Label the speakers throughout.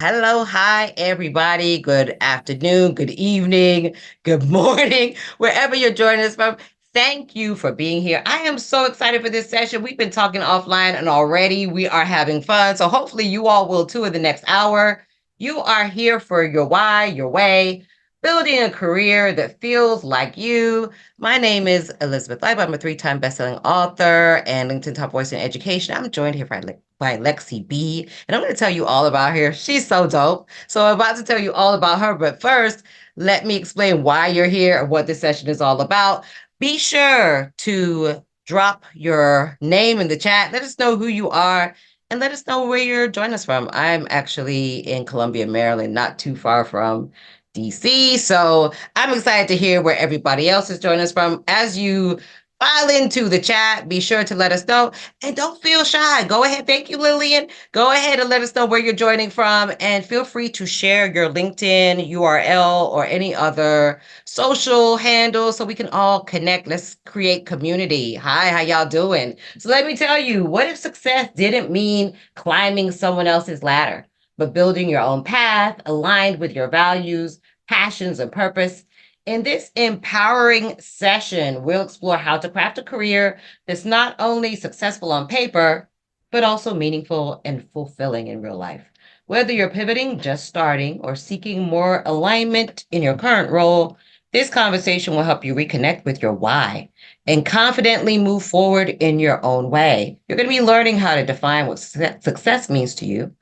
Speaker 1: Hello, hi, everybody. Good afternoon, good evening, good morning, wherever you're joining us from. Thank you for being here. I am so excited for this session. We've been talking offline and already we are having fun. So hopefully you all will too in the next hour. You are here for your why, your way, building a career that feels like you. My name is Elizabeth Leib. I'm a three-time bestselling author and LinkedIn top voice in education. I'm joined here by Lexi B. And I'm going to tell you all about her. She's so dope. So I'm about to tell you all about her. But first, let me explain why you're here and what this session is all about. Be sure to drop your name in the chat. Let us know who you are and let us know where you're joining us from. I'm actually in Columbia, Maryland, not too far from DC. So I'm excited to hear where everybody else is joining us from. As you file into the chat, be sure to let us know. And don't feel shy. Go ahead. Thank you, Lillian. Go ahead and let us know where you're joining from. And feel free to share your LinkedIn URL or any other social handle so we can all connect. Let's create community. Hi, how y'all doing? So let me tell you, what if success didn't mean climbing someone else's ladder, but building your own path aligned with your values, passions, and purpose? In this empowering session, we'll explore how to craft a career that's not only successful on paper, but also meaningful and fulfilling in real life. Whether you're pivoting, just starting, or seeking more alignment in your current role, this conversation will help you reconnect with your why and confidently move forward in your own way. You're going to be learning how to define what success means to you,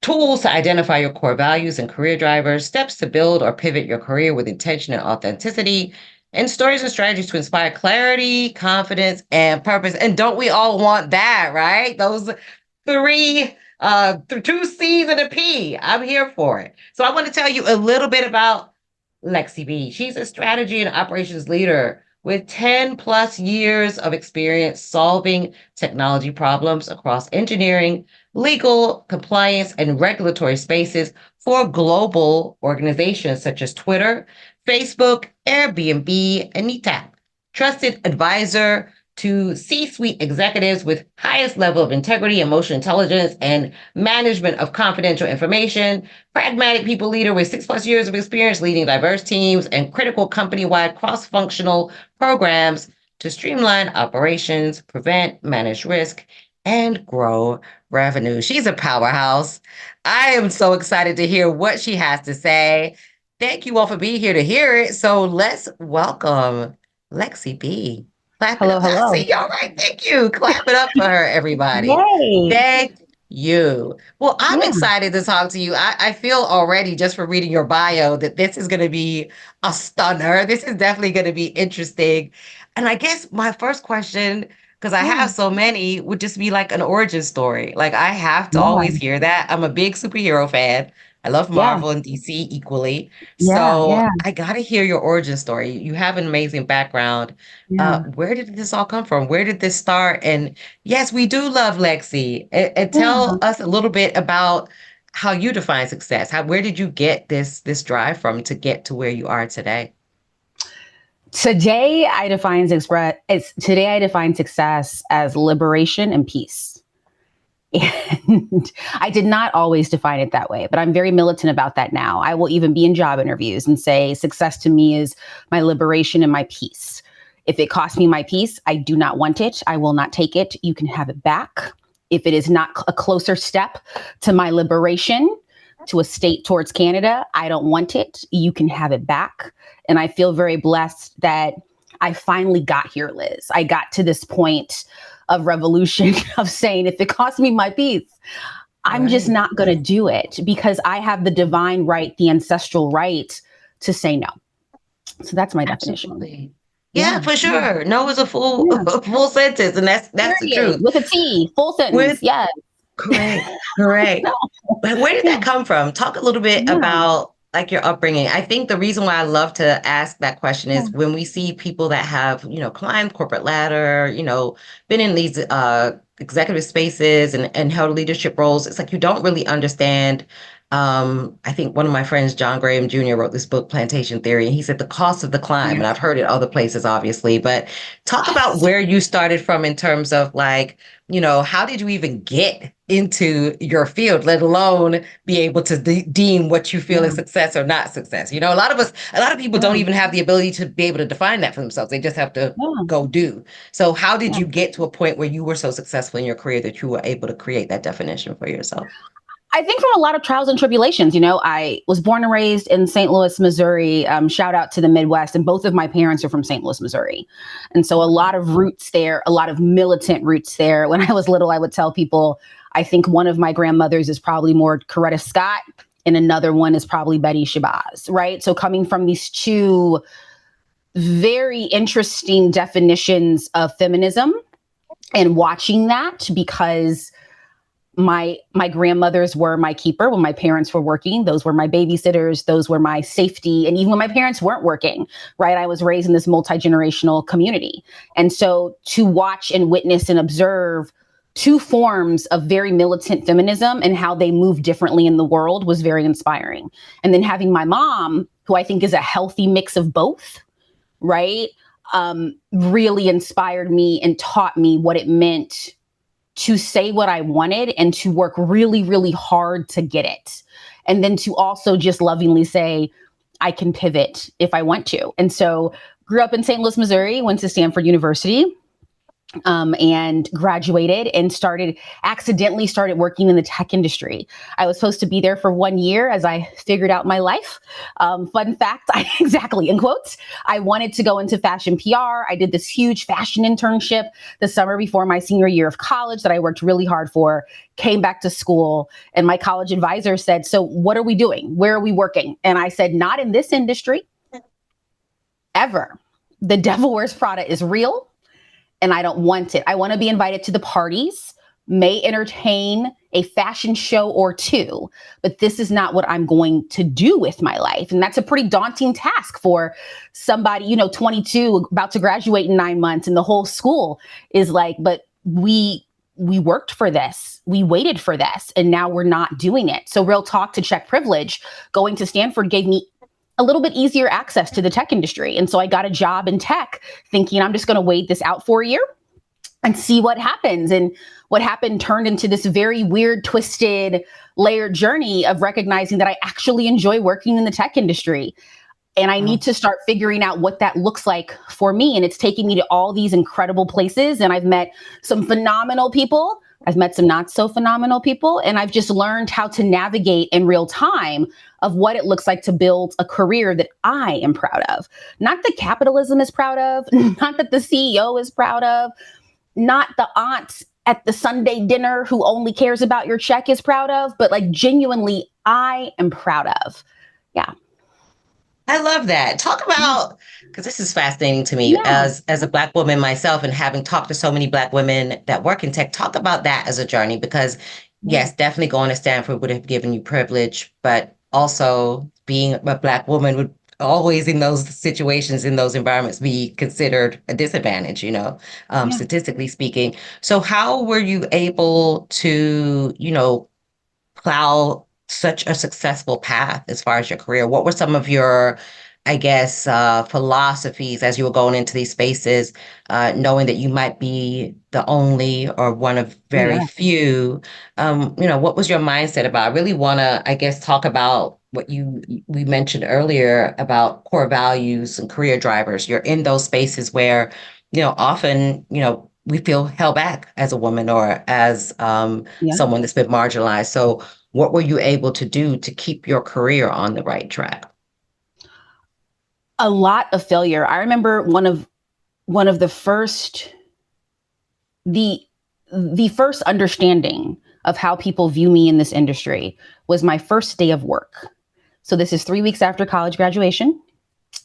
Speaker 1: tools to identify your core values and career drivers, steps to build or pivot your career with intention and authenticity, and stories and strategies to inspire clarity, confidence, and purpose. And don't we all want that, right? Those three, two C's and a P. I'm here for it. So I want to tell you a little bit about Lexi B. She's a strategy and operations leader with 10 plus years of experience solving technology problems across engineering, legal, compliance, and regulatory spaces for global organizations such as Twitter, Facebook, Airbnb, and NetApp. Trusted advisor to C-suite executives with highest level of integrity, emotional intelligence, and management of confidential information. Pragmatic people leader with 6+ years of experience leading diverse teams and critical company-wide cross-functional programs to streamline operations, prevent, manage risk, and grow revenue. She's a powerhouse. I am so excited to hear what she has to say. Thank you all for being here to hear it. So let's welcome Lexi B. Clap it
Speaker 2: Hello,
Speaker 1: up. I
Speaker 2: hello.
Speaker 1: see. All right. Thank you. Clap it up for her, everybody.
Speaker 2: Yay.
Speaker 1: Thank you. Well, I'm
Speaker 2: Yeah,
Speaker 1: excited to talk to you. I feel already just from reading your bio that this is going to be a stunner. This is definitely going to be interesting. And I guess my first question, because I
Speaker 2: yeah,
Speaker 1: have so many, would just be like an origin story. Like I have to always
Speaker 2: yeah,
Speaker 1: hear that. I'm a big superhero fan. I love
Speaker 2: yeah,
Speaker 1: Marvel and DC equally.
Speaker 2: yeah,
Speaker 1: So
Speaker 2: yeah,
Speaker 1: I got to hear your origin story. You have an amazing background.
Speaker 2: yeah,
Speaker 1: Where did this all come from? Where did this start? And yes, we do love Lexi. And
Speaker 2: yeah.
Speaker 1: tell us a little bit about how you define success. Where did you get this drive from to get to where you are today?
Speaker 2: Today I define success as liberation and peace. And I did not always define it that way, but I'm very militant about that now. I will even be in job interviews and say success to me is my liberation and my peace. If it costs me my peace, I do not want it. I will not take it. You can have it back. If it is not a closer step to my liberation, to a state towards Canada, I don't want it. You can have it back. And I feel very blessed that I finally got here, Liz. I got to this point of revolution of saying, if it costs me my peace, I'm just
Speaker 1: Right.
Speaker 2: not going to do it because I have the divine right, the ancestral right to say no. So that's my definition.
Speaker 1: Absolutely. Yeah,
Speaker 2: Yeah.
Speaker 1: for sure. No is a full
Speaker 2: Yeah.
Speaker 1: a full sentence, and that's the
Speaker 2: Period.
Speaker 1: truth.
Speaker 2: With a T, full sentence.
Speaker 1: With
Speaker 2: Yes.
Speaker 1: correct, correct.
Speaker 2: No.
Speaker 1: But where did
Speaker 2: Yeah.
Speaker 1: that come from? Talk a little bit
Speaker 2: Yeah.
Speaker 1: about like your upbringing. I think the reason why I love to ask that question
Speaker 2: Yeah.
Speaker 1: is when we see people that have, climbed corporate ladder, been in these executive spaces and held leadership roles, it's like you don't really understand I think one of my friends, John Graham Jr., wrote this book, Plantation Theory, and he said the cost of the climb, and
Speaker 2: Yes.
Speaker 1: I've heard it other places, obviously, but talk about
Speaker 2: Yes.
Speaker 1: where you started from in terms of like, how did you even get into your field, let alone be able to deem what you feel
Speaker 2: Yeah.
Speaker 1: is success or not success? A lot of people don't
Speaker 2: Yeah.
Speaker 1: even have the ability to be able to define that for themselves. They just have to
Speaker 2: Yeah.
Speaker 1: go do. So how did
Speaker 2: Yeah.
Speaker 1: you get to a point where you were so successful in your career that you were able to create that definition for yourself?
Speaker 2: I think from a lot of trials and tribulations. I was born and raised in St. Louis, Missouri. Shout out to the Midwest. And both of my parents are from St. Louis, Missouri. And so a
Speaker 1: Okay.
Speaker 2: lot of roots there, a lot of militant roots there. When I was little, I would tell people, I think one of my grandmothers is probably more Coretta Scott and another one is probably 𝐵etty Shabazz, right? So coming from these two very interesting definitions of feminism and watching that because my grandmothers were my keeper when my parents were working. Those were my babysitters. Those were my safety. And even when my parents weren't working, right, I was raised in this multi-generational community. And so to watch and witness and observe two forms of very militant feminism and how they move differently in the world was very inspiring. And then having my mom, who I think is a healthy mix of both, right, really inspired me and taught me what it meant to say what I wanted and to work really, really hard to get it. And then to also just lovingly say, I can pivot if I want to. And so grew up in St. Louis, Missouri, went to Stanford University, and graduated and accidentally started working in the tech industry. I was supposed to be there for 1 year as I figured out my life. Fun fact, exactly, in quotes, I wanted to go into fashion PR. I did this huge fashion internship the summer before my senior year of college that I worked really hard for, came back to school, and my college advisor said, so what are we doing? Where are we working? And I said, not in this industry, ever. The Devil Wears Prada is real. And I don't want it. I want to be invited to the parties, may entertain a fashion show or two, but this is not what I'm going to do with my life. And that's a pretty daunting task for somebody, 22, about to graduate in 9 months. And the whole school is like, but we worked for this. We waited for this. And now we're not doing it. So real talk, to check privilege, going to Stanford gave me a little bit easier access to the tech industry. And so I got a job in tech thinking I'm just going to wait this out for a year and see what happens. And what happened turned into this very weird, twisted, layered journey of recognizing that I actually enjoy working in the tech industry. And I need to start figuring out what that looks like for me. And it's taking me to all these incredible places. And I've met some phenomenal people. I've met some not so phenomenal people. And I've just learned how to navigate in real time of what it looks like to build a career that I am proud of. Not that capitalism is proud of, not that the CEO is proud of, not the aunt at the Sunday dinner who only cares about your check is proud of, but like genuinely I am proud of. Yeah.
Speaker 1: I love that. Talk about, because this is fascinating to me
Speaker 2: Yeah.
Speaker 1: as a Black woman myself and having talked to so many Black women that work in tech. Talk about that as a journey, because yes, definitely going to Stanford would have given you privilege, but also being a Black woman would always in those situations, in those environments, be considered a disadvantage,
Speaker 2: Yeah.
Speaker 1: statistically speaking. So how were you able to, plow such a successful path as far as your career? What were some of your, I guess, philosophies as you were going into these spaces, knowing that you might be the only or one of very
Speaker 2: Yeah.
Speaker 1: few? What was your mindset about? I really want to, I guess, talk about what we mentioned earlier about core values and career drivers. You're in those spaces where, often, we feel held back as a woman or as
Speaker 2: Yeah.
Speaker 1: someone that's been marginalized. So what were you able to do to keep your career on the right track?
Speaker 2: A lot of failure. I remember one of the first the first understanding of how people view me in this industry was my first day of work. So this is 3 weeks after college graduation.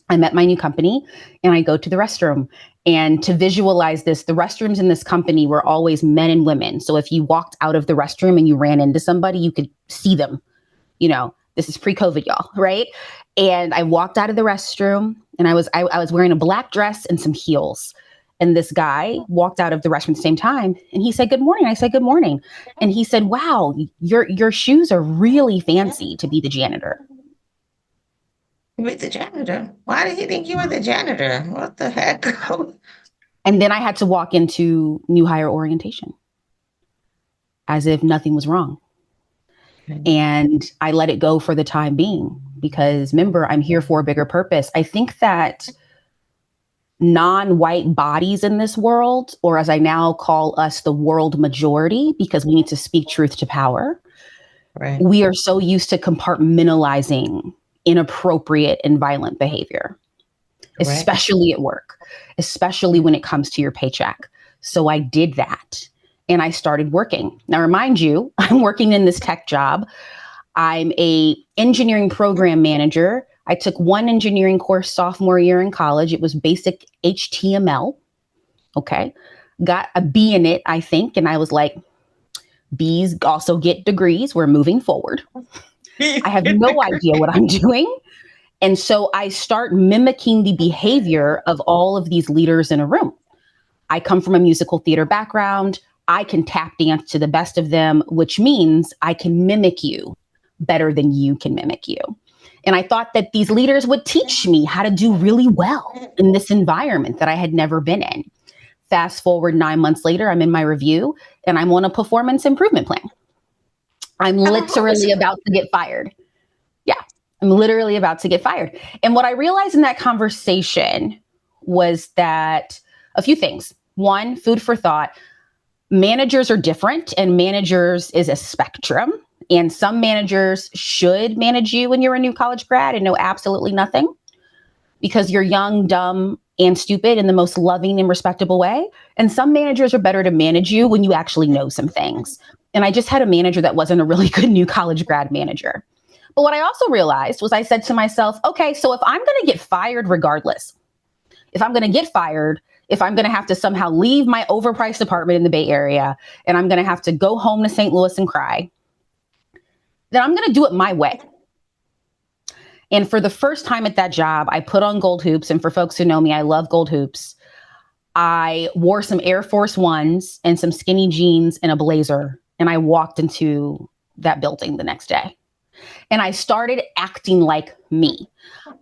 Speaker 2: I met my new company and I go to the restroom. And to visualize this, the restrooms in this company were always men and women. So if you walked out of the restroom and you ran into somebody, you could see them. This is pre-COVID, y'all, right? And I walked out of the restroom and I was wearing a black dress and some heels. And this guy walked out of the restroom at the same time and he said, "Good morning." I said, "Good morning." And he said, "Wow, your shoes are really fancy to be the janitor."
Speaker 1: With the janitor. Why did he think you were the janitor? What the heck?
Speaker 2: And then I had to walk into new hire orientation as if nothing was wrong. And I let it go for the time being because remember, I'm here for a bigger purpose. I think that non-white bodies in this world, or as I now call us, the world majority, because we need to speak truth to power.
Speaker 1: Right.
Speaker 2: We are so used to compartmentalizing inappropriate and violent behavior, especially at work, especially when it comes to your paycheck. So I did that and I started working. Now, remind you, I'm working in this tech job. I'm a engineering program manager. I took one engineering course sophomore year in college. It was basic HTML. Okay. Got a B in it, I think. And I was like, B's also get degrees. We're moving forward. I have no idea what I'm doing. And so I start mimicking the behavior of all of these leaders in a room. I come from a musical theater background. I can tap dance to the best of them, which means I can mimic you better than you can mimic you. And I thought that these leaders would teach me how to do really well in this environment that I had never been in. Fast forward 9 months later, I'm in my review and I'm on a performance improvement plan. I'm literally about to get fired. Yeah, I'm literally about to get fired. And what I realized in that conversation was that a few things. One, food for thought. Managers are different and managers is a spectrum. And some managers should manage you when you're a new college grad and know absolutely nothing because you're young, dumb, and stupid in the most loving and respectable way. And some managers are better to manage you when you actually know some things. And I just had a manager that wasn't a really good new college grad manager. But what I also realized was I said to myself, okay, so if I'm going to get fired regardless, if I'm going to get fired, if I'm going to have to somehow leave my overpriced apartment in the Bay Area and I'm going to have to go home to St. Louis and cry, then I'm going to do it my way. And for the first time at that job, I put on gold hoops. And for folks who know me, I love gold hoops. I wore some Air Force Ones and some skinny jeans and a blazer. And I walked into that building the next day. And I started acting like me.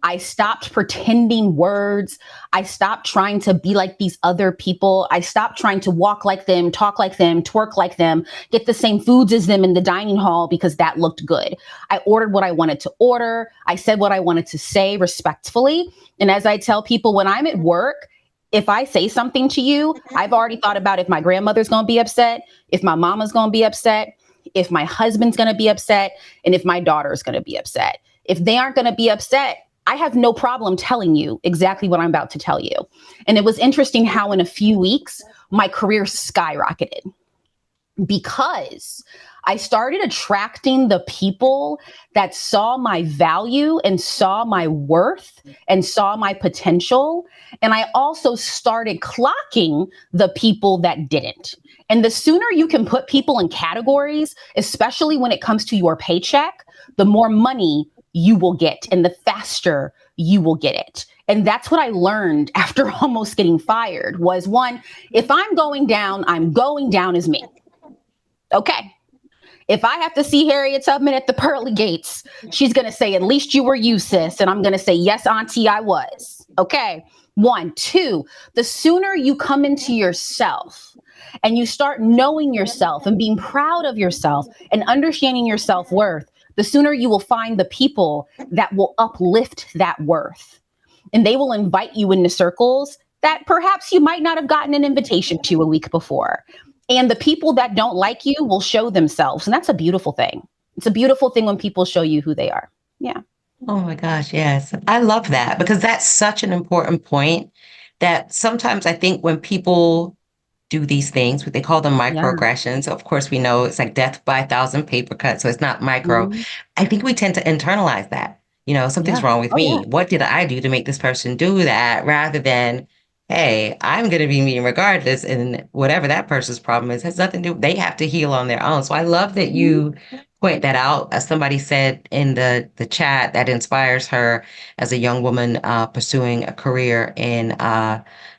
Speaker 2: I stopped pretending words. I stopped trying to be like these other people. I stopped trying to walk like them, talk like them, twerk like them, get the same foods as them in the dining hall because that looked good. I ordered what I wanted to order. I said what I wanted to say respectfully. And as I tell people, when I'm at work, if I say something to you, I've already thought about if my grandmother's going to be upset, if my mama's going to be upset, if my husband's going to be upset, and if my daughter's going to be upset. If they aren't going to be upset, I have no problem telling you exactly what I'm about to tell you. And it was interesting how in a few weeks, my career skyrocketed because I started attracting the people that saw my value and saw my worth and saw my potential. And I also started clocking the people that didn't. And the sooner you can put people in categories, especially when it comes to your paycheck, the more money you will get and the faster you will get it. And that's what I learned after almost getting fired was one, if I'm going down as me. Okay. If I have to see Harriet Tubman at the pearly gates, she's going to say, at least you were you, sis. And I'm going to say, yes, auntie, I was. Okay. 1, 2, the sooner you come into yourself and you start knowing yourself and being proud of yourself and understanding your self-worth, the sooner you will find the people that will uplift that worth. And they will invite you into circles that perhaps you might not have gotten an invitation to a week before. And the people that don't like you will show themselves. And that's a beautiful thing. It's a beautiful thing when people show you who they are. Yeah.
Speaker 1: Oh my gosh, yes. I love that because that's such an important point that sometimes I think when people do these things, what they call them microaggressions. Of course, we know it's like death by 1,000 paper cuts, so it's not micro.
Speaker 2: Mm-hmm.
Speaker 1: I think we tend to internalize that. You know, something's wrong with me. What did I do to make this person do that? Rather than, hey, I'm going to be mean regardless, and whatever that person's problem is has nothing to do. They have to heal on their own. So I love that you point that out. As somebody said in the chat, that inspires her as a young woman pursuing a career in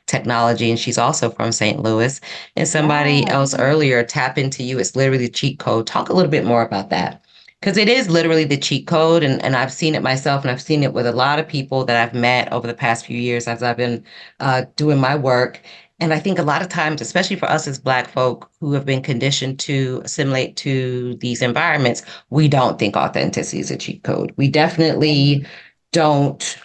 Speaker 1: technology, and she's also from St. Louis. And somebody else earlier, tap into you. It's literally the cheat code. Talk a little bit more about that. Because it is literally the cheat code, and I've seen it myself, and I've seen it with a lot of people that I've met over the past few years as I've been doing my work. And I think a lot of times, especially for us as Black folk who have been conditioned to assimilate to these environments, we don't think authenticity is a cheat code. We definitely don't,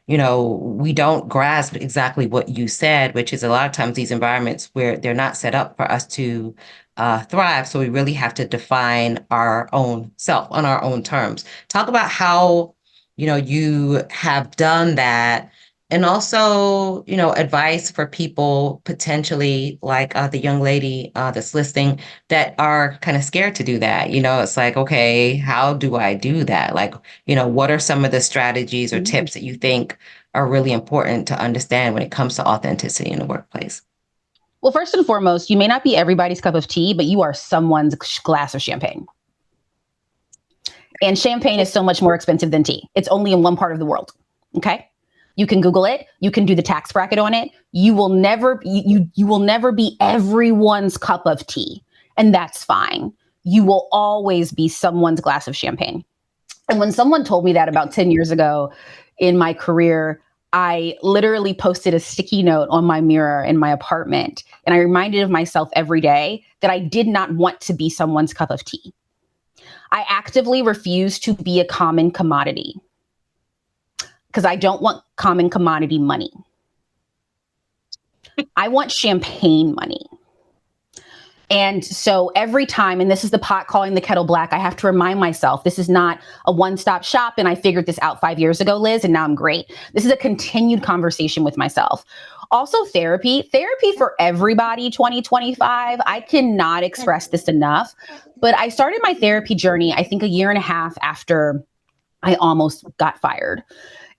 Speaker 1: we don't grasp exactly what you said, which is a lot of times these environments where they're not set up for us to thrive. So we really have to define our own self on our own terms. Talk about how, you have done that. And also, advice for people potentially like the young lady that's listening that are kind of scared to do that. It's like, okay, how do I do that? Like, what are some of the strategies or tips that you think are really important to understand when it comes to authenticity in the workplace?
Speaker 2: Well, first and foremost, you may not be everybody's cup of tea, but you are someone's glass of champagne. And champagne is so much more expensive than tea. It's only in one part of the world. Okay. You can Google it. You can do the tax bracket on it. You will never be everyone's cup of tea. And that's fine. You will always be someone's glass of champagne. And when someone told me that about 10 years ago in my career, I literally posted a sticky note on my mirror in my apartment. And I reminded of myself every day that I did not want to be someone's cup of tea. I actively refuse to be a common commodity, because I don't want common commodity money. I want champagne money. And so every time, and this is the pot calling the kettle black, I have to remind myself, this is not a one-stop shop. And I figured this out 5 years ago, Liz, and now I'm great. This is a continued conversation with myself. Also, therapy for everybody, 2025. I cannot express this enough, but I started my therapy journey, I think 1.5 years after I almost got fired.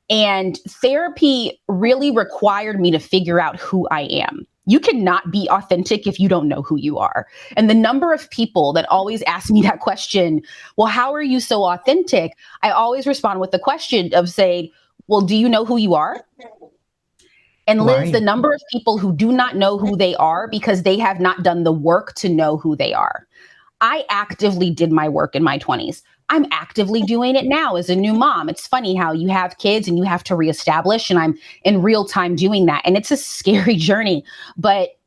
Speaker 2: And therapy really required me to figure out who I am. You cannot be authentic if you don't know who you are. And the number of people that always ask me that question, well, how are you so authentic? I always respond with the question of saying, well, do you know who you are? And Liz, the number of people who do not know who they are because they have not done the work to know who they are. I actively did my work in my 20s. I'm actively doing it now as a new mom. It's funny how you have kids and you have to reestablish, and I'm in real time doing that. And it's a scary journey, but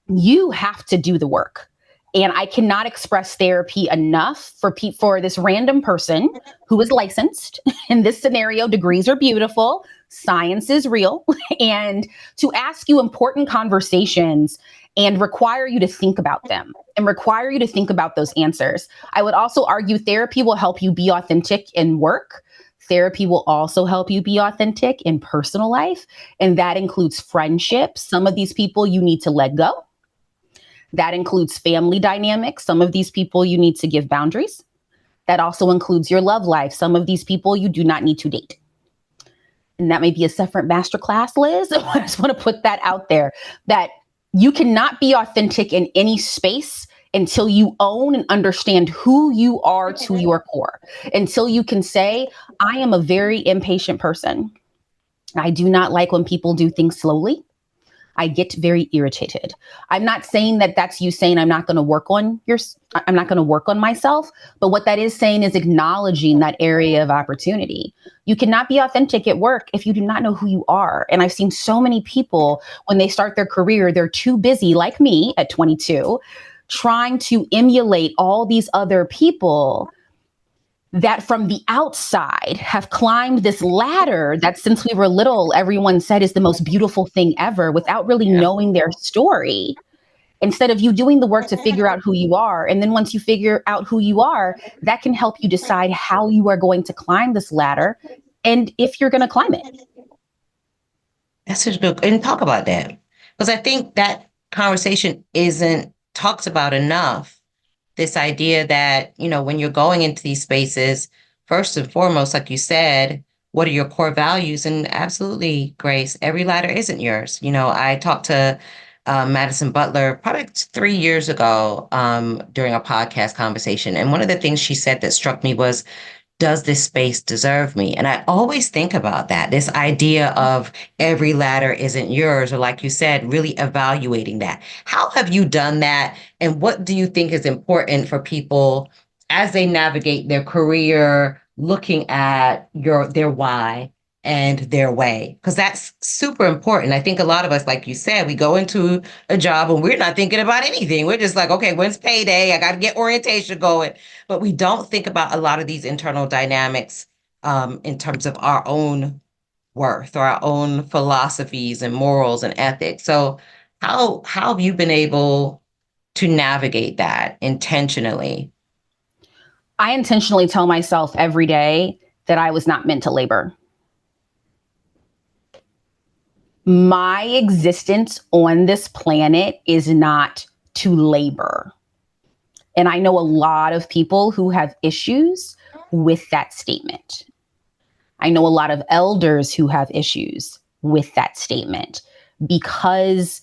Speaker 2: you have to do the work. And I cannot express therapy enough for this random person who is licensed. In this scenario, degrees are beautiful, science is real, and to ask you important conversations and require you to think about them and require you to think about those answers. I would also argue therapy will help you be authentic in work. Therapy will also help you be authentic in personal life. And that includes friendships. Some of these people you need to let go. That includes family dynamics. Some of these people you need to give boundaries. That also includes your love life. Some of these people you do not need to date. And that may be a separate masterclass, Liz. I just want to put that out there, that you cannot be authentic in any space until you own and understand who you are to your core. Until you can say, I am a very impatient person. I do not like when people do things slowly. I get very irritated. I'm not saying that that's you saying I'm not going to work on myself, but what that is saying is acknowledging that area of opportunity. You cannot be authentic at work if you do not know who you are. And I've seen so many people when they start their career, they're too busy, like me at 22, trying to emulate all these other people that from the outside have climbed this ladder that since we were little, everyone said is the most beautiful thing ever without really knowing their story. Instead of you doing the work to figure out who you are. And then once you figure out who you are, that can help you decide how you are going to climb this ladder and if you're going to climb it.
Speaker 1: That's such good. And talk about that. Because I think that conversation isn't talked about enough. This idea that, when you're going into these spaces, first and foremost, like you said, what are your core values? And absolutely, Grace, every ladder isn't yours. I talked to Madison Butler probably 3 years ago during a podcast conversation. And one of the things she said that struck me was, does this space deserve me? And I always think about that, this idea of every ladder isn't yours, or like you said, really evaluating that. How have you done that? And what do you think is important for people as they navigate their career, looking at their why and their way? Because that's super important. I think a lot of us, like you said, we go into a job and we're not thinking about anything. We're just like, okay, when's payday? I got to get orientation going. But we don't think about a lot of these internal dynamics in terms of our own worth or our own philosophies and morals and ethics. So how have you been able to navigate that intentionally?
Speaker 2: I intentionally tell myself every day that I was not meant to labor. My existence on this planet is not to labor. And I know a lot of people who have issues with that statement. I know a lot of elders who have issues with that statement because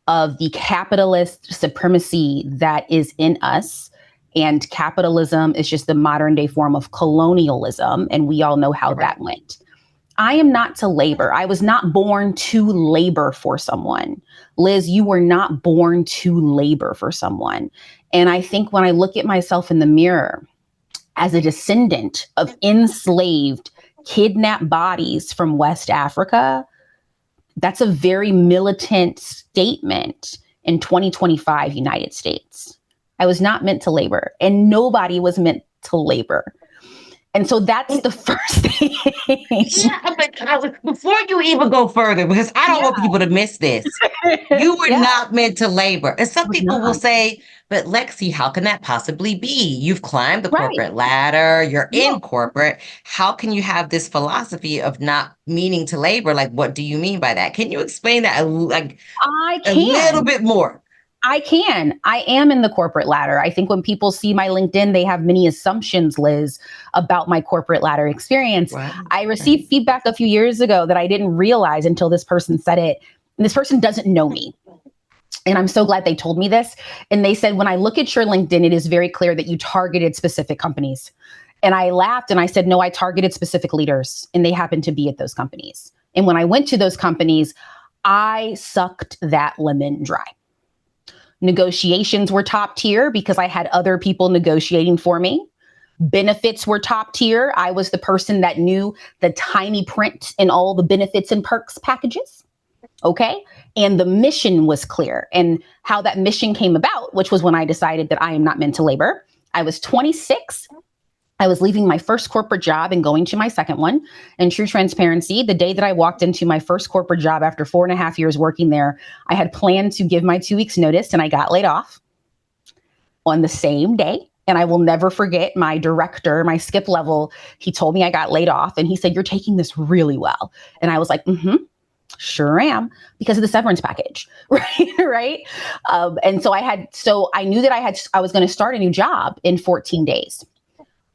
Speaker 2: of the capitalist supremacy that is in us. And capitalism is just the modern day form of colonialism. And we all know how that went. I am not to labor. I was not born to labor for someone. Liz, you were not born to labor for someone. And I think when I look at myself in the mirror as a descendant of enslaved, kidnapped bodies from West Africa, that's a very militant statement in 2025 United States. I was not meant to labor, and nobody was meant to labor. And so that's the first thing.
Speaker 1: Yeah, but before you even go further, because I don't want people to miss this, you were not meant to labor. And some people will say, but Lexi, how can that possibly be? You've climbed the corporate ladder, you're in corporate. How can you have this philosophy of not meaning to labor? Like, what do you mean by that? Can you explain that a little bit more?
Speaker 2: I can. I am in the corporate ladder. I think when people see my LinkedIn, they have many assumptions, Liz, about my corporate ladder experience. Wow. I received feedback a few years ago that I didn't realize until this person said it. And this person doesn't know me. And I'm so glad they told me this. And they said, when I look at your LinkedIn, it is very clear that you targeted specific companies. And I laughed and I said, no, I targeted specific leaders, and they happened to be at those companies. And when I went to those companies, I sucked that lemon dry. Negotiations were top tier because I had other people negotiating for me. Benefits were top tier. I was the person that knew the tiny print in all the benefits and perks packages. Okay. And the mission was clear. And how that mission came about, which was when I decided that I am not meant to labor. I was 26. I was leaving my first corporate job and going to my second one. And true transparency, the day that I walked into my first corporate job after 4.5 years working there, I had planned to give my 2 weeks notice, and I got laid off on the same day. And I will never forget my director, my skip level. He told me I got laid off, and he said, "You're taking this really well." And I was like, sure am, because of the severance package, right? And so I knew that I was going to start a new job in 14 days.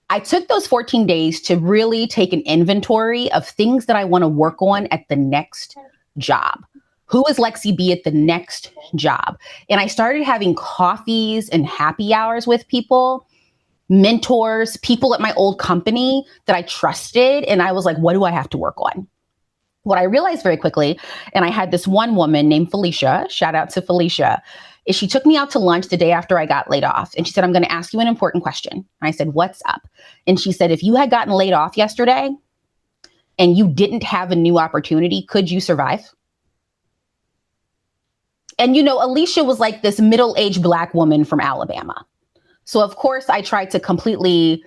Speaker 2: I took those 14 days to really take an inventory of things that I want to work on at the next job. Who is Lexi B at the next job? And I started having coffees and happy hours with people, mentors, people at my old company that I trusted. And I was like, what do I have to work on? What I realized very quickly, and I had this one woman named Felicia, shout out to Felicia, is she took me out to lunch the day after I got laid off. And she said, "I'm going to ask you an important question." And I said, "What's up?" And she said, "If you had gotten laid off yesterday and you didn't have a new opportunity, could you survive?" And, Alicia was like this middle-aged Black woman from Alabama. So, of course, I tried to completely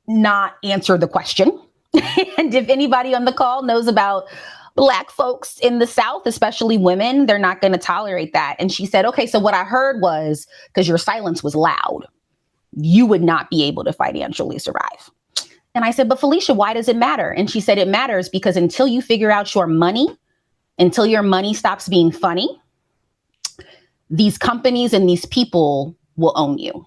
Speaker 2: not answer the question. And if anybody on the call knows about Black folks in the South, especially women, they're not going to tolerate that. And she said, "Okay, so what I heard was, because your silence was loud, you would not be able to financially survive." And I said, "But Felicia, why does it matter?" And she said, "It matters because until you figure out your money, until your money stops being funny, these companies and these people will own you."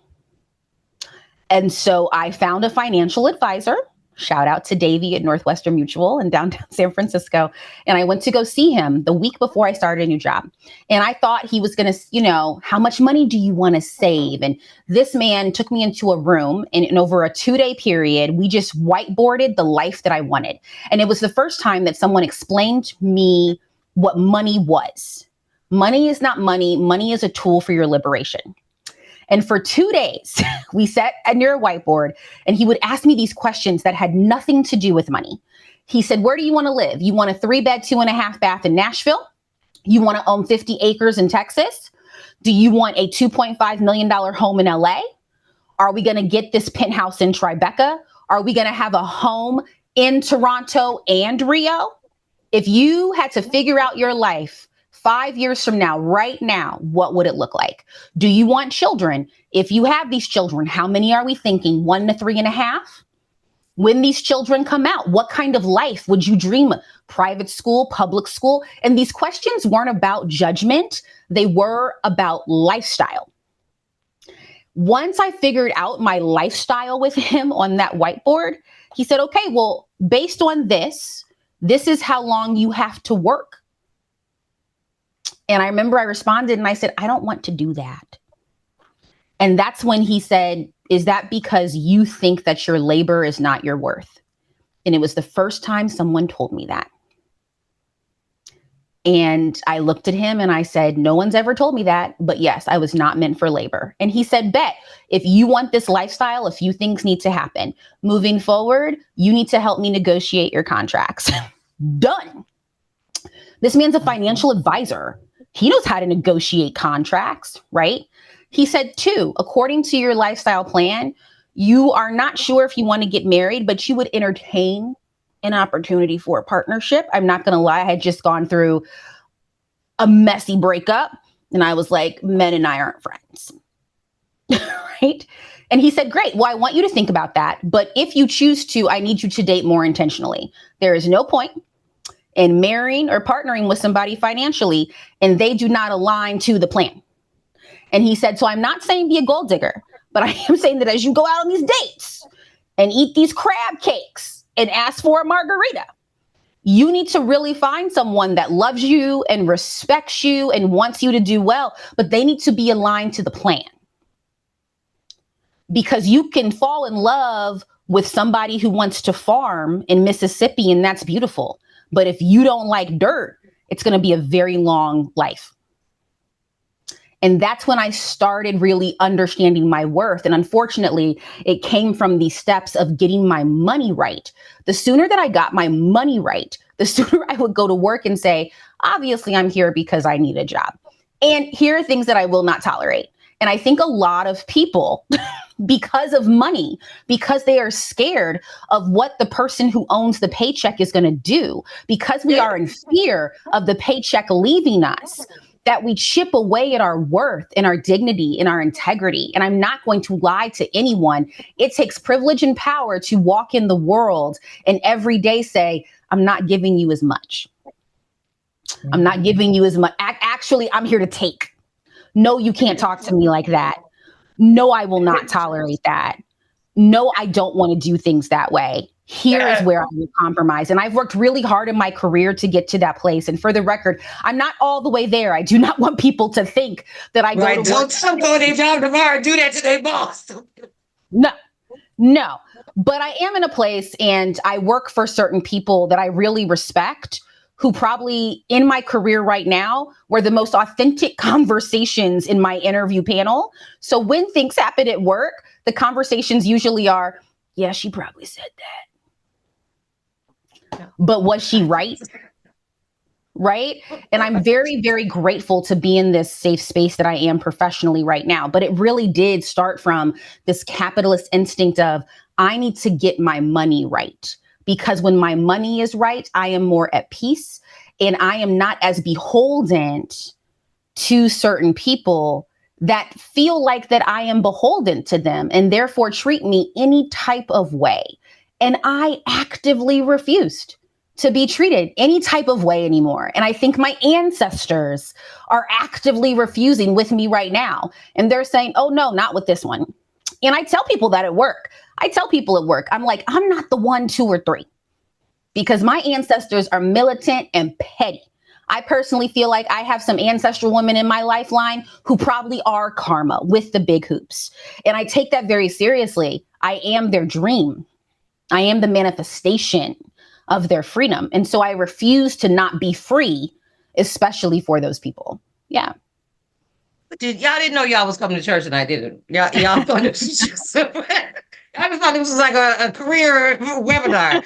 Speaker 2: And so I found a financial advisor. Shout out to Davey at Northwestern Mutual in downtown San Francisco. And I went to go see him the week before I started a new job. And I thought he was going to, how much money do you want to save? And this man took me into a room, and over a 2-day period, we just whiteboarded the life that I wanted. And it was the first time that someone explained to me what money was. Money is not money. Money is a tool for your liberation. And for 2 days, we sat near a whiteboard, and he would ask me these questions that had nothing to do with money. He said, where do you want to live? You want a 3-bed, 2.5 bath in Nashville? You want to own 50 acres in Texas? Do you want a $2.5 million home in LA? Are we going to get this penthouse in Tribeca? Are we going to have a home in Toronto and Rio? If you had to figure out your life 5 years from now, right now, what would it look like? Do you want children? If you have these children, how many are we thinking? 1 to 3.5? When these children come out, what kind of life would you dream of? Private school, public school? And these questions weren't about judgment. They were about lifestyle. Once I figured out my lifestyle with him on that whiteboard, he said, okay, well, based on this is how long you have to work. And I remember I responded and I said, I don't want to do that. And that's when he said, is that because you think that your labor is not your worth? And it was the first time someone told me that. And I looked at him and I said, no one's ever told me that, but yes, I was not meant for labor. And he said, bet, if you want this lifestyle, a few things need to happen. Moving forward, you need to help me negotiate your contracts. Done. This man's a financial advisor. He knows how to negotiate contracts, right? He said, 2, according to your lifestyle plan, you are not sure if you want to get married, but you would entertain an opportunity for a partnership. I'm not going to lie. I had just gone through a messy breakup and I was like, men and I aren't friends, right? And he said, great. Well, I want you to think about that. But if you choose to, I need you to date more intentionally. There is no point in marrying or partnering with somebody financially and they do not align to the plan. And he said, so I'm not saying be a gold digger, but I am saying that as you go out on these dates and eat these crab cakes and ask for a margarita, you need to really find someone that loves you and respects you and wants you to do well, but they need to be aligned to the plan. Because you can fall in love with somebody who wants to farm in Mississippi, and that's beautiful. But if you don't like dirt, it's going to be a very long life. And that's when I started really understanding my worth. And unfortunately, it came from these steps of getting my money right. The sooner that I got my money right, the sooner I would go to work and say, obviously, I'm here because I need a job. And here are things that I will not tolerate. And I think a lot of people, because of money, because they are scared of what the person who owns the paycheck is going to do, because we are in fear of the paycheck leaving us, that we chip away at our worth and our dignity and our integrity. And I'm not going to lie to anyone. It takes privilege and power to walk in the world and every day say, I'm not giving you as much. I'm not giving you as much. Actually, I'm here to take. No, you can't talk to me like that. No, I will not tolerate that. No, I don't want to do things that way. Here is where I will compromise. And I've worked really hard in my career to get to that place. And for the record, I'm not all the way there. I do not want people to think that I go to work.
Speaker 1: Don't tell them go to their job tomorrow. Do that to their boss.
Speaker 2: No. But I am in a place and I work for certain people that I really respect, who probably in my career right now were the most authentic conversations in my interview panel. So when things happen at work, the conversations usually are, yeah, she probably said that. But was she right? Right? And I'm very, very grateful to be in this safe space that I am professionally right now. But it really did start from this capitalist instinct of, I need to get my money right. Because when my money is right, I am more at peace and I am not as beholden to certain people that feel like that I am beholden to them and therefore treat me any type of way. And I actively refused to be treated any type of way anymore. And I think my ancestors are actively refusing with me right now. And they're saying, oh no, not with this one. And I tell people that at work. I'm like, I'm not the 1, 2, or 3 because my ancestors are militant and petty. I personally feel like I have some ancestral women in my lifeline who probably are karma with the big hoops. And I take that very seriously. I am their dream. I am the manifestation of their freedom. And so I refuse to not be free, especially for those people. Yeah.
Speaker 1: Y'all didn't know y'all was coming to church and I didn't. Y'all thought it was just, I just thought this was like a career webinar.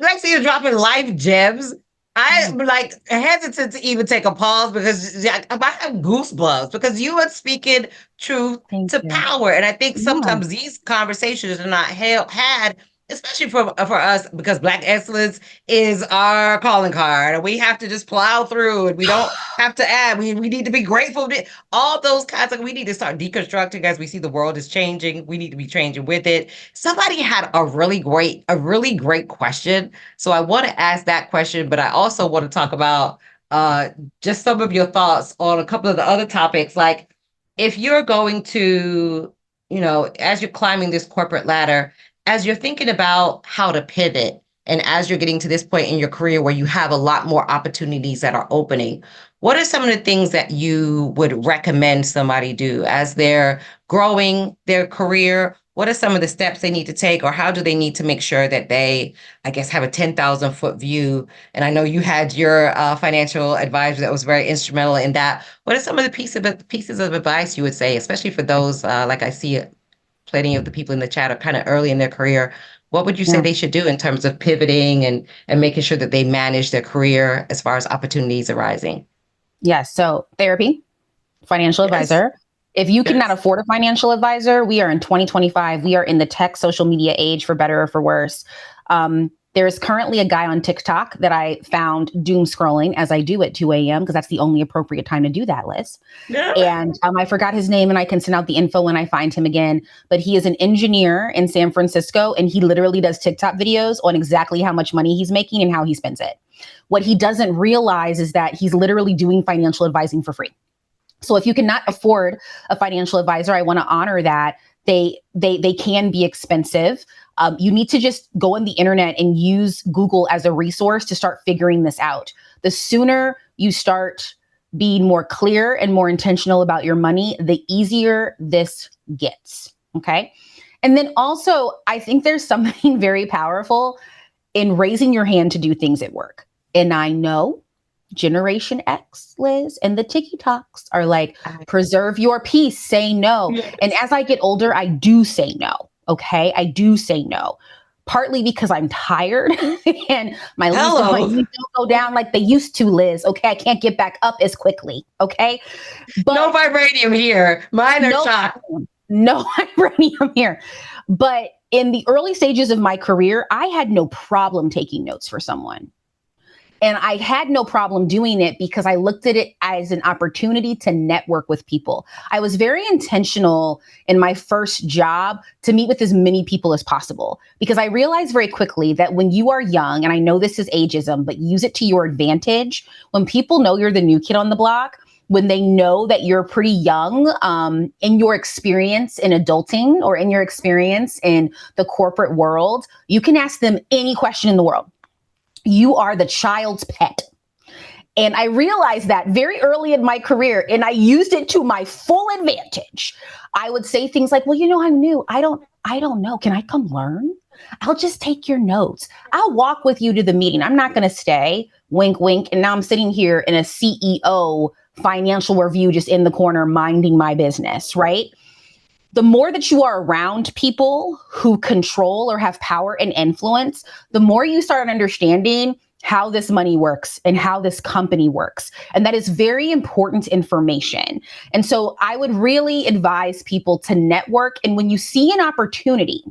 Speaker 1: Lexi is dropping life gems. I'm like hesitant to even take a pause because I have goosebumps because you are speaking truth to power. And I think sometimes these conversations are not had, especially for us, because Black excellence is our calling card. And we have to just plow through and we don't have to add. We need to be grateful. All those kinds of, we need to start deconstructing as we see the world is changing. We need to be changing with it. Somebody had a really great question. So I want to ask that question, but I also want to talk about just some of your thoughts on a couple of the other topics. Like if you're going to, as you're climbing this corporate ladder, as you're thinking about how to pivot and as you're getting to this point in your career where you have a lot more opportunities that are opening, what are some of the things that you would recommend somebody do as they're growing their career? What are some of the steps they need to take, or how do they need to make sure that they, I guess, have a 10,000 foot view? And I know you had your financial advisor that was very instrumental in that. What are some of the pieces of advice you would say, especially for those, like I see plenty of the people in the chat are kind of early in their career? What would you say they should do in terms of pivoting and making sure that they manage their career as far as opportunities arising?
Speaker 2: Yes. So therapy, financial advisor. If you cannot afford a financial advisor, we are in 2025. We are in the tech social media age, for better or for worse. There is currently a guy on TikTok that I found doom scrolling as I do at 2 a.m. because that's the only appropriate time to do that, Liz. Yeah. And I forgot his name and I can send out the info when I find him again. But he is an engineer in San Francisco and he literally does TikTok videos on exactly how much money he's making and how he spends it. What he doesn't realize is that he's literally doing financial advising for free. So if you cannot afford a financial advisor, I want to honor that. They can be expensive. You need to just go on the internet and use Google as a resource to start figuring this out. The sooner you start being more clear and more intentional about your money, the easier this gets. Okay. And then also, I think there's something very powerful in raising your hand to do things at work. And I know Generation X, Liz, and the TikToks are like, preserve your peace, say no. Yes. And as I get older, I do say no. Okay. I do say no, partly because I'm tired and my leads don't go down like they used to, Liz. Okay. I can't get back up as quickly. Okay.
Speaker 1: But no vibranium here. Mine are shocked.
Speaker 2: No vibranium here. But in the early stages of my career, I had no problem taking notes for someone. And I had no problem doing it because I looked at it as an opportunity to network with people. I was very intentional in my first job to meet with as many people as possible, because I realized very quickly that when you are young, and I know this is ageism, but use it to your advantage. When people know you're the new kid on the block, when they know that you're pretty young in your experience in adulting or in your experience in the corporate world, you can ask them any question in the world. You are the child's pet. And I realized that very early in my career, and I used it to my full advantage. I would say things like, well, I'm new. I don't know. Can I come learn? I'll just take your notes. I'll walk with you to the meeting. I'm not going to stay. Wink, wink. And now I'm sitting here in a CEO financial review, just in the corner, minding my business, right? The more that you are around people who control or have power and influence, the more you start understanding how this money works and how this company works. And that is very important information. And so I would really advise people to network. And when you see an opportunity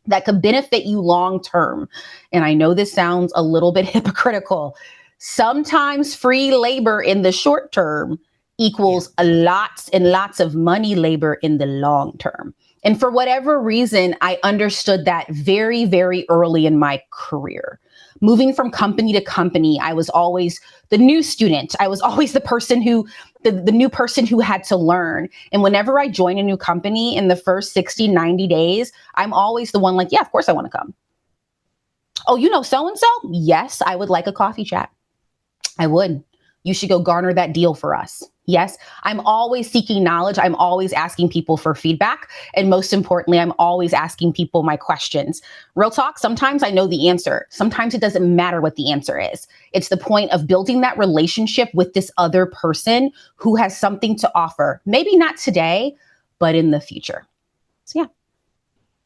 Speaker 2: that could benefit you long term, and I know this sounds a little bit hypocritical, sometimes free labor in the short term equals lots and lots of money labor in the long term. And for whatever reason, I understood that very, very early in my career. Moving from company to company, I was always the new student. I was always the person the new person who had to learn. And whenever I join a new company in the first 60, 90 days, I'm always the one like, yeah, of course I want to come. Oh, you know so-and-so? Yes, I would like a coffee chat. I would. You should go garner that deal for us. Yes, I'm always seeking knowledge. I'm always asking people for feedback. And most importantly, I'm always asking people my questions. Real talk, sometimes I know the answer. Sometimes it doesn't matter what the answer is. It's the point of building that relationship with this other person who has something to offer. Maybe not today, but in the future. So yeah.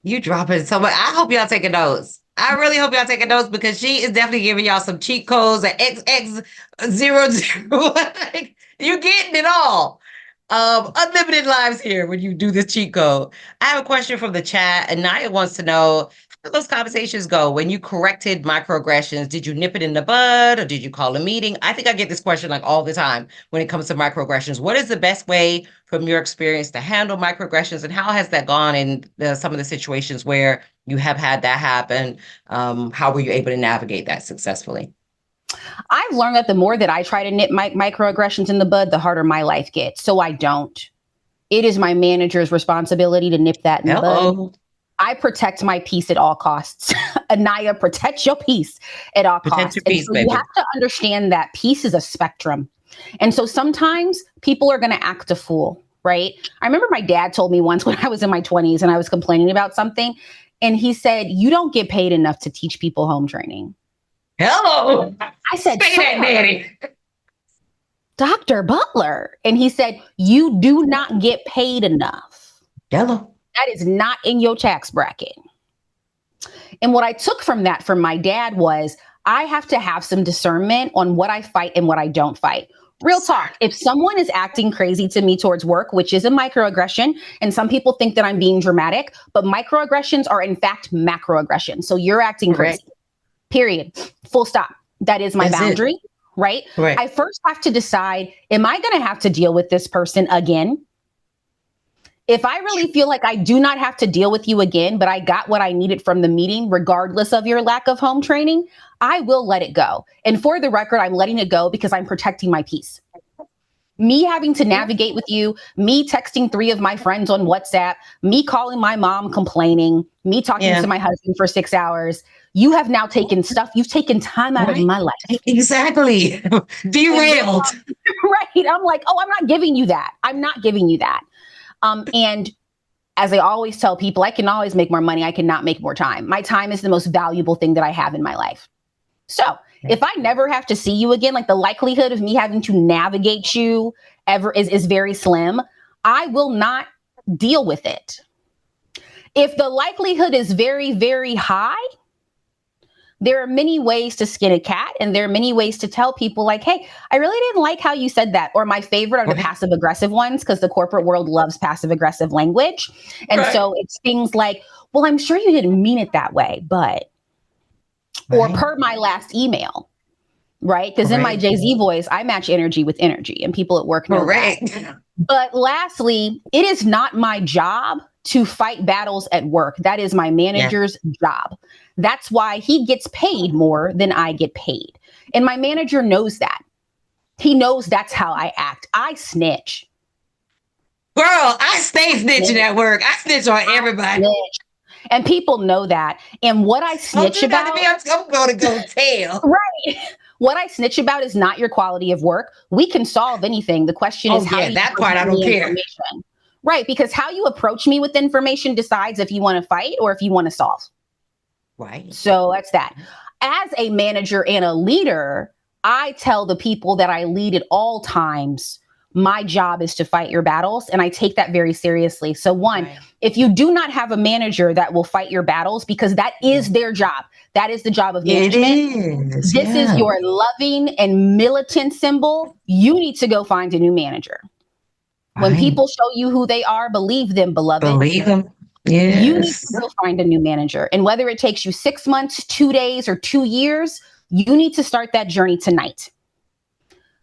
Speaker 1: You dropping so much. I hope y'all taking notes. I really hope y'all taking notes because she is definitely giving y'all some cheat codes and XX00. Like, you're getting it all. Unlimited lives here when you do this cheat code. I have a question from the chat, and Naya wants to know, how did those conversations go? When you corrected microaggressions, did you nip it in the bud or did you call a meeting? I think I get this question like all the time when it comes to microaggressions. What is the best way from your experience to handle microaggressions, and how has that gone in some of the situations where you have had that happen? How were you able to navigate that successfully?
Speaker 2: I've learned that the more that I try to nip microaggressions in the bud, the harder my life gets. So I don't. It is my manager's responsibility to nip that in the bud. I protect my peace at all costs. Anaya, protect your peace at all costs.
Speaker 1: Peace,
Speaker 2: so you have to understand that peace is a spectrum. And so sometimes people are going to act a fool, right? I remember my dad told me once when I was in my 20s and I was complaining about something. And he said, you don't get paid enough to teach people home training.
Speaker 1: Hello.
Speaker 2: I said,
Speaker 1: say that, Daddy.
Speaker 2: Dr. Butler. And he said, you do not get paid enough.
Speaker 1: Hello.
Speaker 2: That is not in your tax bracket. And what I took from that from my dad was I have to have some discernment on what I fight and what I don't fight. Real talk. If someone is acting crazy to me towards work, which is a microaggression, and some people think that I'm being dramatic, but microaggressions are in fact macroaggressions. So you're acting crazy. Period. Full stop. That is my boundary, right? I first have to decide, am I going to have to deal with this person again? If I really feel like I do not have to deal with you again, but I got what I needed from the meeting, regardless of your lack of home training, I will let it go. And for the record, I'm letting it go because I'm protecting my peace. Me having to navigate with you, me texting 3 of my friends on WhatsApp, me calling my mom complaining, me talking to my husband for 6 hours. You have now taken you've taken time out of my life.
Speaker 1: Exactly. Derailed.
Speaker 2: Right. I'm like, oh, I'm not giving you that. I'm not giving you that. And as I always tell people, I can always make more money. I cannot make more time. My time is the most valuable thing that I have in my life. So if I never have to see you again, like the likelihood of me having to navigate you ever is very slim. I will not deal with it. If the likelihood is very, very high, there are many ways to skin a cat, and there are many ways to tell people like, hey, I really didn't like how you said that. Or my favorite are the passive aggressive ones, because the corporate world loves passive aggressive language. And so it's things like, well, I'm sure you didn't mean it that way, but, or per my last email, right? Because in my Jay-Z voice, I match energy with energy, and people at work know that. But lastly, it is not my job to fight battles at work. That is my manager's job. That's why he gets paid more than I get paid. And my manager knows that. He knows that's how I act. I snitch.
Speaker 1: Girl, I stay snitching at work. I snitch on everybody.
Speaker 2: And people know that. And what I snitch about,
Speaker 1: I'm going to go tell.
Speaker 2: Right. What I snitch about is not your quality of work. We can solve anything. The question is how
Speaker 1: that part I don't care.
Speaker 2: Right, because how you approach me with information decides if you want to fight or if you want to solve.
Speaker 1: Right.
Speaker 2: So that's that. As a manager and a leader, I tell the people that I lead at all times, my job is to fight your battles. And I take that very seriously. So one, if you do not have a manager that will fight your battles, because that is their job, that is the job of management. This is your loving and militant symbol. You need to go find a new manager. When people show you who they are, believe them, beloved.
Speaker 1: Believe them. Yes.
Speaker 2: You need to go find a new manager. And whether it takes you 6 months, 2 days, or 2 years, you need to start that journey tonight.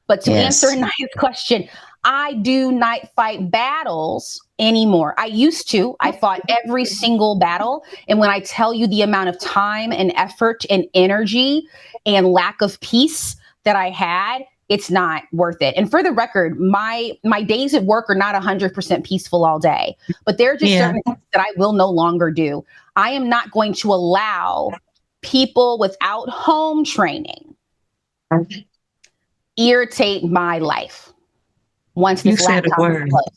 Speaker 2: But to answer Anaya's question, I do not fight battles anymore. I used to. I fought every single battle. And when I tell you the amount of time and effort and energy and lack of peace that I had, it's not worth it. And for the record, my days at work are not 100% peaceful all day, but there are just certain things that I will no longer do. I am not going to allow people without home training irritate my life. Once this laptop is closed,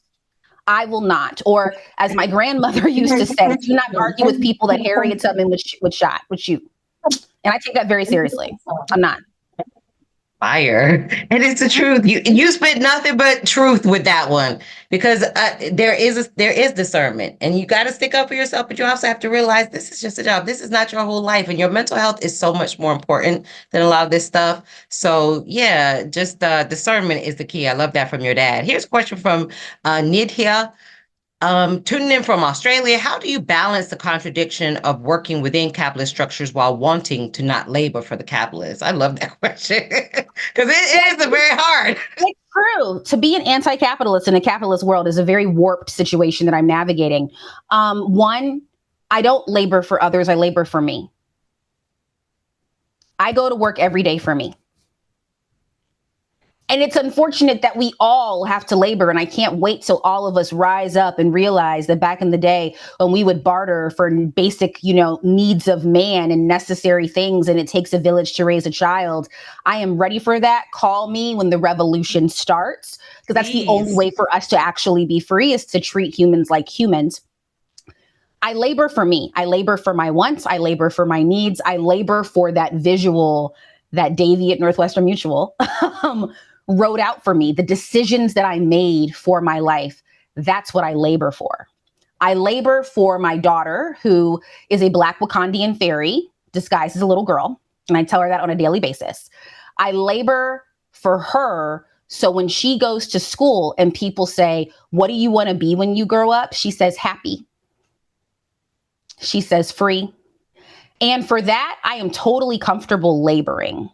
Speaker 2: I will not. Or as my grandmother used to say, do not argue with people that Harriet Tubman would shoot. And I take that very seriously. I'm not.
Speaker 1: Fire. And it's the truth. You spit nothing but truth with that one, because there is discernment, and you got to stick up for yourself, but you also have to realize this is just a job. This is not your whole life, and your mental health is so much more important than a lot of this stuff. So yeah, just discernment is the key. I love that from your dad. Here's a question from Nidhya. Tuning in from Australia, how do you balance the contradiction of working within capitalist structures while wanting to not labor for the capitalists? I love that question, because it is very hard.
Speaker 2: It's true. To be an anti-capitalist in a capitalist world is a very warped situation that I'm navigating. One, I don't labor for others. I labor for me. I go to work every day for me. And it's unfortunate that we all have to labor. And I can't wait till all of us rise up and realize that back in the day when we would barter for basic, needs of man and necessary things, and it takes a village to raise a child. I am ready for that. Call me when the revolution starts, because that's the only way for us to actually be free, is to treat humans like humans. I labor for me. I labor for my wants. I labor for my needs. I labor for that visual that Davey at Northwestern Mutual wrote out for me, the decisions that I made for my life. That's what I labor for. I labor for my daughter, who is a Black Wakandian fairy disguised as a little girl. And I tell her that on a daily basis. I labor for her. So when she goes to school and people say, what do you want to be when you grow up? She says, happy. She says, free. And for that, I am totally comfortable laboring.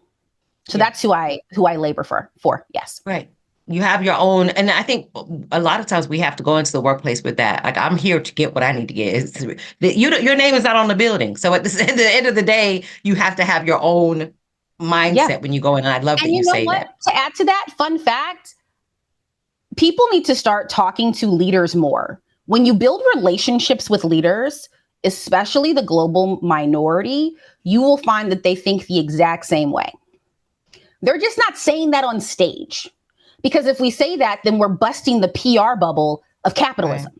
Speaker 2: So that's who I labor for. Yes.
Speaker 1: Right. You have your own. And I think a lot of times we have to go into the workplace with that. Like, I'm here to get what I need to get. Your name is not on the building. So at the end of the day, you have to have your own mindset when you go in. And I love that you say that.
Speaker 2: To add to that, fun fact, people need to start talking to leaders more. When you build relationships with leaders, especially the global minority, you will find that they think the exact same way. They're just not saying that on stage, because if we say that, then we're busting the PR bubble of capitalism.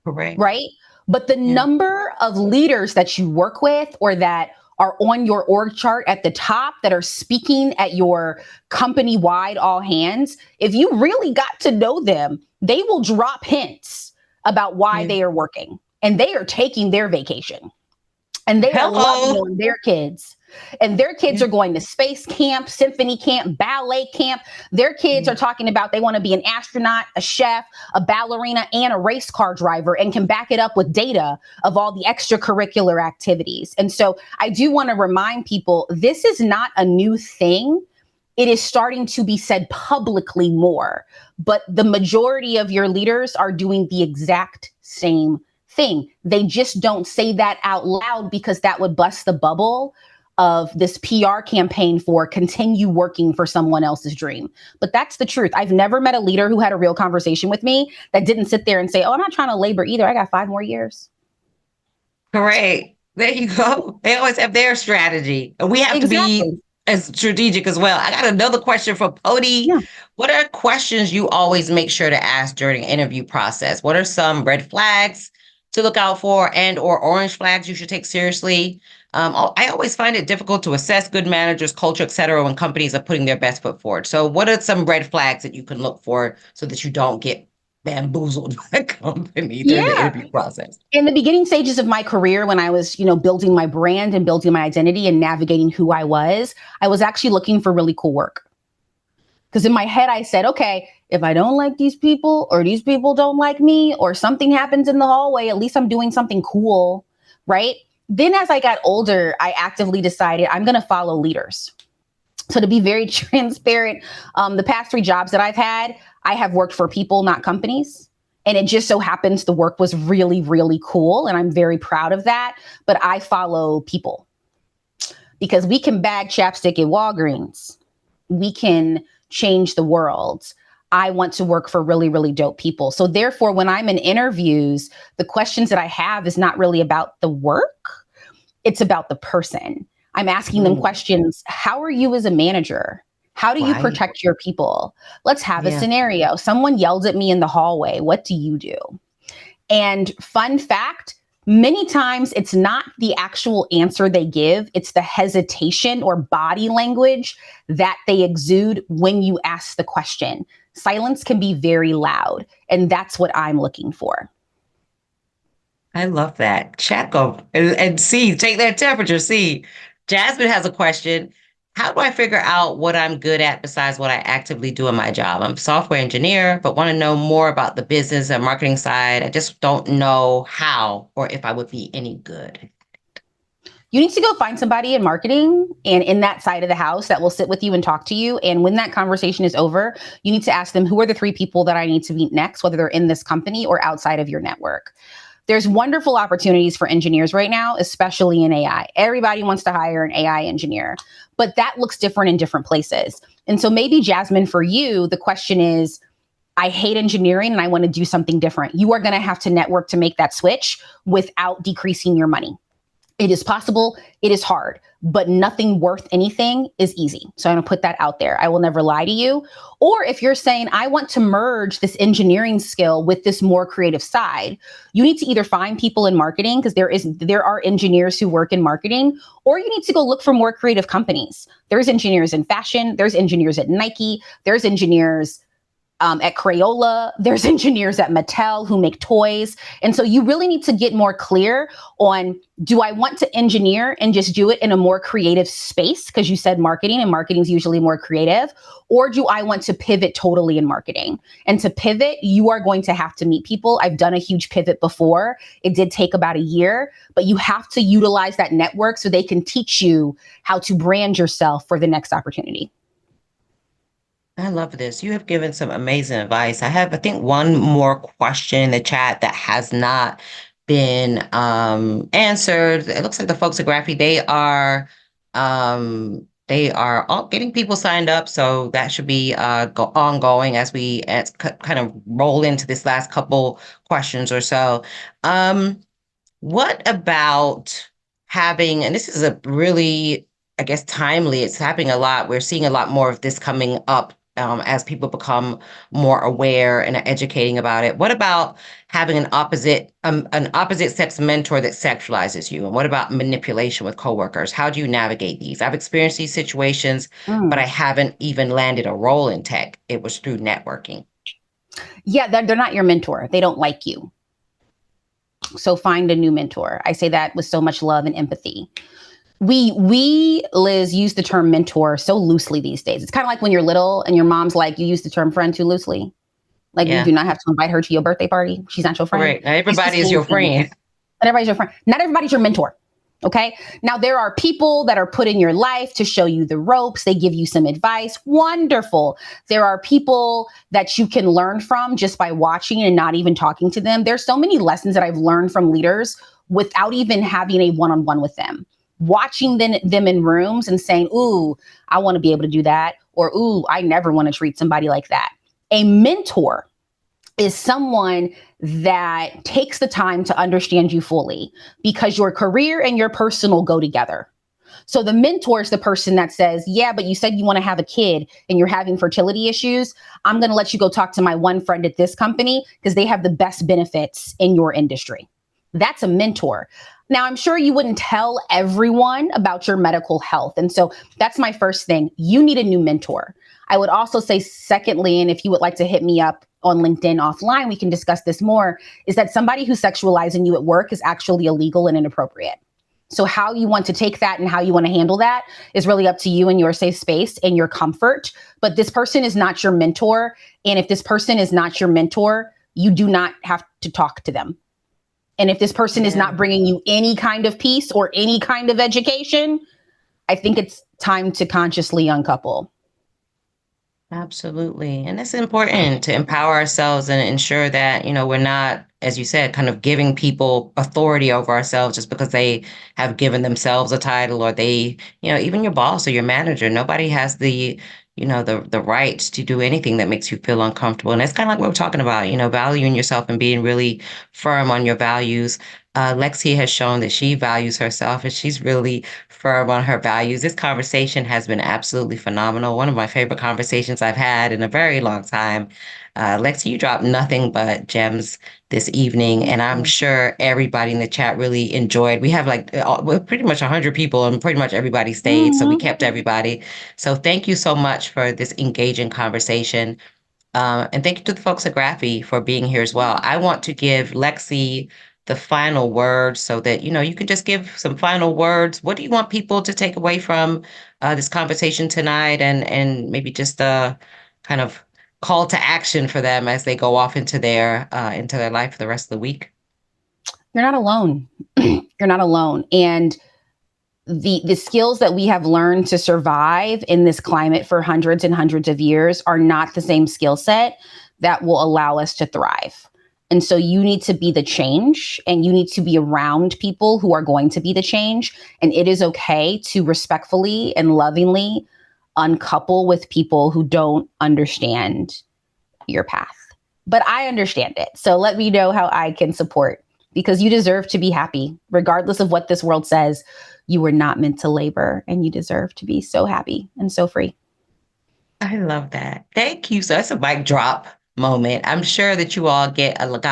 Speaker 1: Correct.
Speaker 2: Right? But the number of leaders that you work with, or that are on your org chart at the top, that are speaking at your company-wide all hands, if you really got to know them, they will drop hints about why they are working. And they are taking their vacation, and they are loving on their kids, and their kids are going to space camp, symphony camp, ballet camp. Their kids are talking about they want to be an astronaut, a chef, a ballerina, and a race car driver, and can back it up with data of all the extracurricular activities. And so I do want to remind people, this is not a new thing. It is starting to be said publicly more, but the majority of your leaders are doing the exact same thing. They just don't say that out loud, because that would bust the bubble of this PR campaign for continue working for someone else's dream. But that's the truth. I've never met a leader who had a real conversation with me that didn't sit there and say, oh, I'm not trying to labor either. I got 5 more years.
Speaker 1: Correct. There you go. They always have their strategy, and we have to be as strategic as well. I got another question for Pody. Yeah. What are questions you always make sure to ask during the interview process? What are some red flags to look out for, and or orange flags you should take seriously? I always find it difficult to assess good managers, culture, et cetera, when companies are putting their best foot forward. So what are some red flags that you can look for so that you don't get bamboozled by a company during the interview process?
Speaker 2: In the beginning stages of my career, when I was, building my brand and building my identity and navigating who I was actually looking for really cool work. Because in my head, I said, okay, if I don't like these people, or these people don't like me, or something happens in the hallway, at least I'm doing something cool, right? Then as I got older, I actively decided I'm going to follow leaders. So to be very transparent, the past 3 jobs that I've had, I have worked for people, not companies. And it just so happens the work was really, really cool. And I'm very proud of that. But I follow people because we can bag chapstick at Walgreens. We can change the world. I want to work for really, really dope people. So therefore, when I'm in interviews, the questions that I have is not really about the work. It's about the person. I'm asking them questions. How are you as a manager? How do you protect your people? Let's have a scenario. Someone yelled at me in the hallway. What do you do? And fun fact, many times it's not the actual answer they give. It's the hesitation or body language that they exude when you ask the question. Silence can be very loud. And that's what I'm looking for.
Speaker 1: I love that. Chat go and see, take that temperature. See, Jasmine has a question. How do I figure out what I'm good at besides what I actively do in my job? I'm a software engineer, but want to know more about the business and marketing side. I just don't know how or if I would be any good.
Speaker 2: You need to go find somebody in marketing and in that side of the house that will sit with you and talk to you. And when that conversation is over, you need to ask them, who are the 3 people that I need to meet next, whether they're in this company or outside of your network? There's wonderful opportunities for engineers right now, especially in AI. Everybody wants to hire an AI engineer, but that looks different in different places. And so maybe, Jasmine, for you, the question is, I hate engineering and I want to do something different. You are going to have to network to make that switch without decreasing your money. It is possible. It is hard, but nothing worth anything is easy. So I'm going to put that out there. I will never lie to you. Or if you're saying, I want to merge this engineering skill with this more creative side, you need to either find people in marketing, because there are engineers who work in marketing, or you need to go look for more creative companies. There's engineers in fashion. There's engineers at Nike. There's engineers at Crayola. There's engineers at Mattel who make toys. And so you really need to get more clear on, do I want to engineer and just do it in a more creative space? Because you said marketing, and marketing is usually more creative. Or do I want to pivot totally in marketing? And to pivot, you are going to have to meet people. I've done a huge pivot before. It did take about a year, but you have to utilize that network so they can teach you how to brand yourself for the next opportunity.
Speaker 1: I love this. You have given some amazing advice. I have, I think, one more question in the chat that has not been answered. It looks like the folks at Graphy, they are all getting people signed up, so that should be ongoing as we kind of roll into this last couple questions or so. What about having, and this is a really, I guess, timely, it's happening a lot. We're seeing a lot more of this coming up as people become more aware and are educating about it. What about having an opposite sex mentor that sexualizes you? And what about manipulation with coworkers? How do you navigate these? I've experienced these situations, but I haven't even landed a role in tech. It was through networking.
Speaker 2: Yeah, they're not your mentor. They don't like you. So find a new mentor. I say that with so much love and empathy. We, Liz, use the term mentor so loosely these days. It's kind of like when you're little and your mom's like, you use the term friend too loosely. Like, you do not have to invite her to your birthday party. She's not your friend.
Speaker 1: Right. Now everybody is your friend.
Speaker 2: Not everybody's your friend. Not everybody's your mentor. Okay. Now, there are people that are put in your life to show you the ropes. They give you some advice. Wonderful. There are people that you can learn from just by watching and not even talking to them. There's so many lessons that I've learned from leaders without even having a one-on-one with them. Watching them in rooms and saying, ooh, I want to be able to do that. Or, ooh, I never want to treat somebody like that. A mentor is someone that takes the time to understand you fully, because your career and your personal go together. So the mentor is the person that says, yeah, but you said you want to have a kid and you're having fertility issues. I'm going to let you go talk to my one friend at this company because they have the best benefits in your industry. That's a mentor. Now, I'm sure you wouldn't tell everyone about your medical health. And so that's my first thing. You need a new mentor. I would also say, secondly, and if you would like to hit me up on LinkedIn offline, we can discuss this more, is that somebody who's sexualizing you at work is actually illegal and inappropriate. So how you want to take that and how you want to handle that is really up to you and your safe space and your comfort. But this person is not your mentor. And if this person is not your mentor, you do not have to talk to them. And if this person is not bringing you any kind of peace or any kind of education, I think it's time to consciously uncouple.
Speaker 1: Absolutely. And it's important to empower ourselves and ensure that, we're not, as you said, kind of giving people authority over ourselves just because they have given themselves a title or they, even your boss or your manager, nobody has the right to do anything that makes you feel uncomfortable. And that's kind of like what we're talking about, valuing yourself and being really firm on your values. Lexi has shown that she values herself and she's really firm on her values. This conversation has been absolutely phenomenal. One of my favorite conversations I've had in a very long time. Lexi, you dropped nothing but gems this evening, and I'm sure everybody in the chat really enjoyed. We have like well, pretty much 100 people, and pretty much everybody stayed, so we kept everybody. So thank you so much for this engaging conversation. And thank you to the folks at Graphy for being here as well. I want to give Lexi the final word so that, you can just give some final words. What do you want people to take away from this conversation tonight and maybe just a kind of call to action for them as they go off into their life for the rest of the week?
Speaker 2: You're not alone. You're not alone. And the skills that we have learned to survive in this climate for hundreds and hundreds of years are not the same skill set that will allow us to thrive. And so you need to be the change, and you need to be around people who are going to be the change. And it is okay to respectfully and lovingly uncouple with people who don't understand your path. But I understand it. So let me know how I can support, because you deserve to be happy, regardless of what this world says. You were not meant to labor, and you deserve to be so happy and so free.
Speaker 1: I love that. Thank you. So that's a mic drop moment. I'm sure that you all got a lot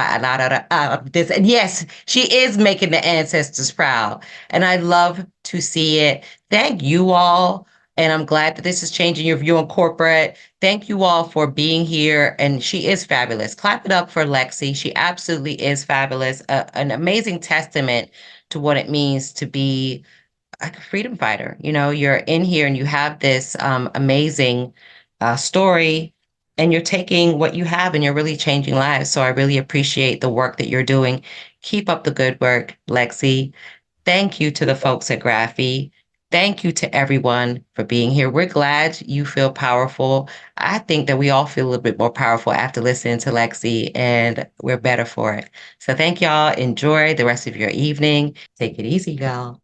Speaker 1: out of this. And yes, she is making the ancestors proud. And I love to see it. Thank you all. And I'm glad that this is changing your view on corporate. Thank you all for being here. And she is fabulous. Clap it up for Lexi. She absolutely is fabulous. An amazing testament to what it means to be like a freedom fighter. You're in here and you have this amazing story, and you're taking what you have and you're really changing lives. So I really appreciate the work that you're doing. Keep up the good work, Lexi. Thank you to the folks at Graphy. Thank you to everyone for being here. We're glad you feel powerful. I think that we all feel a little bit more powerful after listening to Lexi, and we're better for it. So thank y'all. Enjoy the rest of your evening. Take it easy, y'all.